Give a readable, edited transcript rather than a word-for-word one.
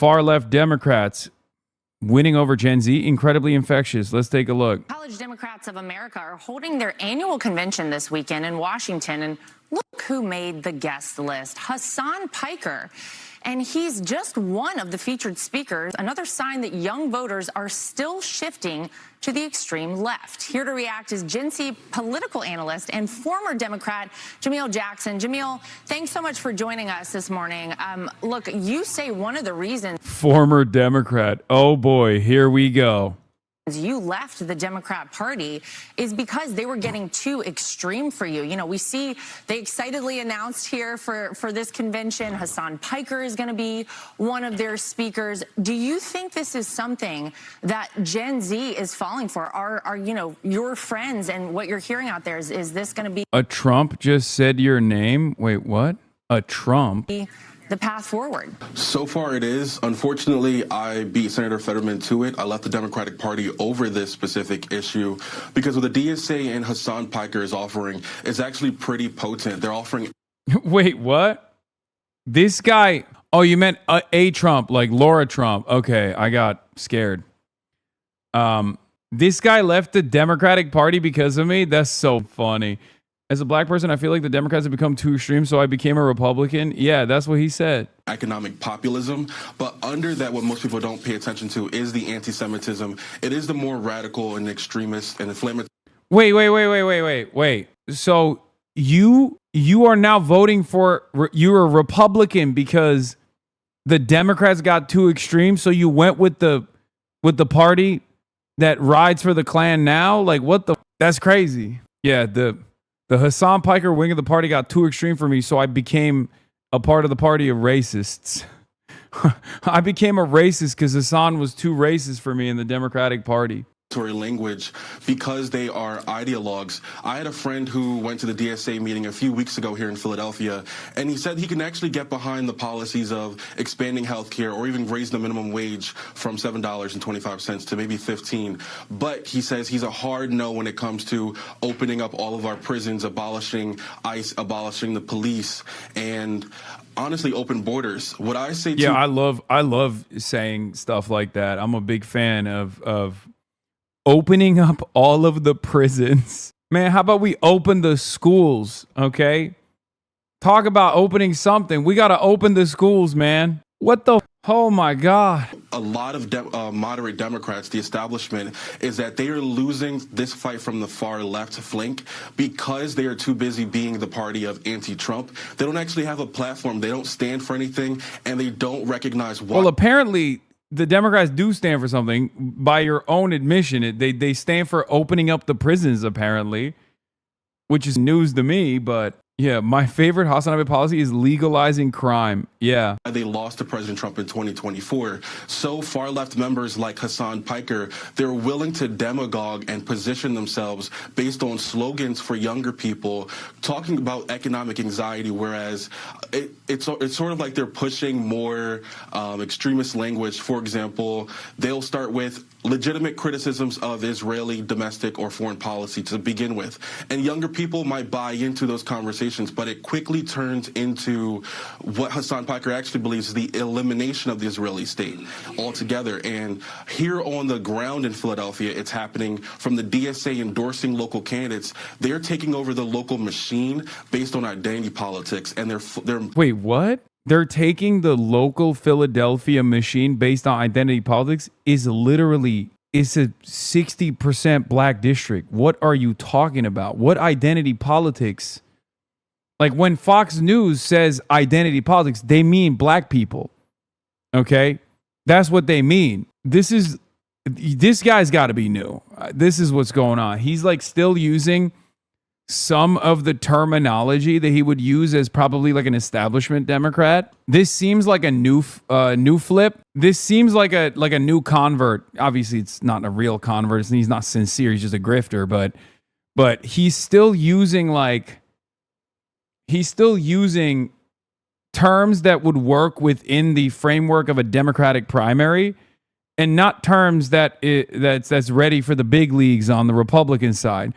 Far left Democrats winning over Gen Z, incredibly infectious. Let's take a look. College Democrats of America are holding their annual convention this weekend in Washington, and look who made the guest list. Hasan Piker. And he's just one of the featured speakers, another sign that young voters are still shifting to the extreme left. Here to react is Gen Z political analyst and former Democrat Jamil Jackson. Jamil, thanks so much for joining us this morning. Look, you say one of the reasons... Former Democrat. Oh boy, here we go. You left the Democrat Party is because they were getting too extreme for you. You know, we see they excitedly announced here for this convention, Hasan Piker is going to be one of their speakers. Do you think this is something that Gen Z is falling for? Are you know, your friends and what you're hearing out there, is this going to be... A Trump just said your name? Wait, what? A Trump? The path forward? So far it is. Unfortunately, I beat Senator Fetterman to it. I left the Democratic Party over this specific issue because what the DSA and Hasan Piker is offering is actually pretty potent. They're offering... Wait, what? This guy... Oh, you meant a Trump, like Laura Trump. Okay, I got scared. This guy left the Democratic Party because of me? That's so funny. As a black person, I feel like the Democrats have become too extreme, so I became a Republican. Yeah, that's what he said. Economic populism, but under that, what most people don't pay attention to is the anti-Semitism. It is the more radical and extremist and inflammatory. Wait. So you are now voting for, you're a Republican because the Democrats got too extreme, so you went with the party that rides for the Klan now? Like, what the? That's crazy. Yeah, the Hasan Piker wing of the party got too extreme for me, so I became a part of the party of racists. I became a racist because Hasan was too racist for me in the Democratic Party. Language because they are ideologues. I had a friend who went to the DSA meeting a few weeks ago here in Philadelphia, and he said he can actually get behind the policies of expanding healthcare or even raising the minimum wage from $7.25 to maybe $15. But he says he's a hard no when it comes to opening up all of our prisons, abolishing ICE, abolishing the police, and honestly, open borders. What I say to... Yeah, I love saying stuff like that. I'm a big fan of opening up all of the prisons. Man, how about we open the schools, okay? Talk about opening something. We got to open the schools, man. What the... Oh, my God. A lot of moderate Democrats, the establishment, is that they are losing this fight from the far left flank because they are too busy being the party of anti-Trump. They don't actually have a platform. They don't stand for anything, and they don't recognize why. Well, apparently... the Democrats do stand for something. By your own admission, they stand for opening up the prisons, apparently, which is news to me. But yeah, my favorite HasanAbi policy is legalizing crime. Yeah. They lost to President Trump in 2024. So far left members like Hasan Piker, they're willing to demagogue and position themselves based on slogans for younger people, talking about economic anxiety, whereas it's sort of like they're pushing more extremist language. For example, they'll start with legitimate criticisms of Israeli domestic or foreign policy to begin with. And younger people might buy into those conversations, but it quickly turns into what Hasan Piker actually believes is the elimination of the Israeli state altogether. And here on the ground in Philadelphia, it's happening from the DSA endorsing local candidates. They're taking over the local machine based on identity politics. And they're Wait, what? They're taking the local Philadelphia machine based on identity politics it's a 60% black district. What are you talking about? What identity politics? Like when Fox News says identity politics, they mean black people. Okay? That's what they mean. This guy's got to be new. This is what's going on. He's like still using some of the terminology that he would use as probably like an establishment Democrat. This seems like a new flip. This seems like a new convert. Obviously, it's not a real convert. He's not sincere. He's just a grifter. But he's still using terms that would work within the framework of a Democratic primary, and not terms that's ready for the big leagues on the Republican side.